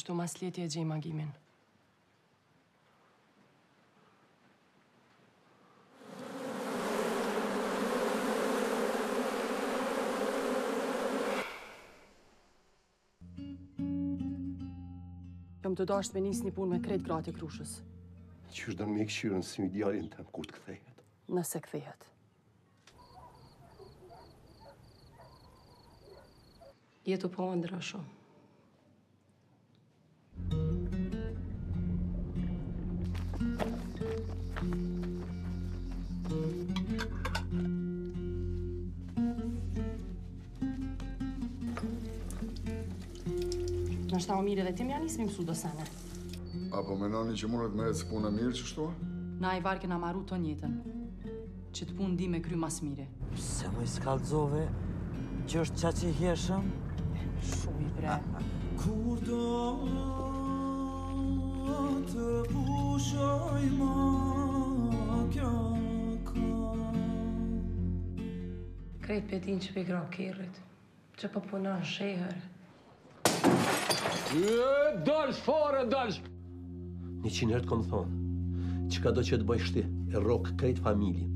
kështu mas leti e gjej magimin. Jom të dashtë me nis një punë me krejt gratë e Krushës. Qysh do me këshirën si idealin tëm kur të kthehet? Nëse kthehet. Jetu po ëndra shumë. Nështë ta o mire dhe tim janë nisë mi mësu do sene. Apo menoni që mundet me ecë punë mirë që shtua? Na i varke na maru të njëtën, që të punë di me kry mas mire. Se mu i skallzove, që është qa që i hjeshëm? Shumë i bre. Kur do të pushoj ma kjo Krejt për din që për i gra kirrit, që për punon shehër. Dalsh, fare, dalsh! 100 herë të kom thonë, çka do që të bëj shti, e rrok krejt familjen.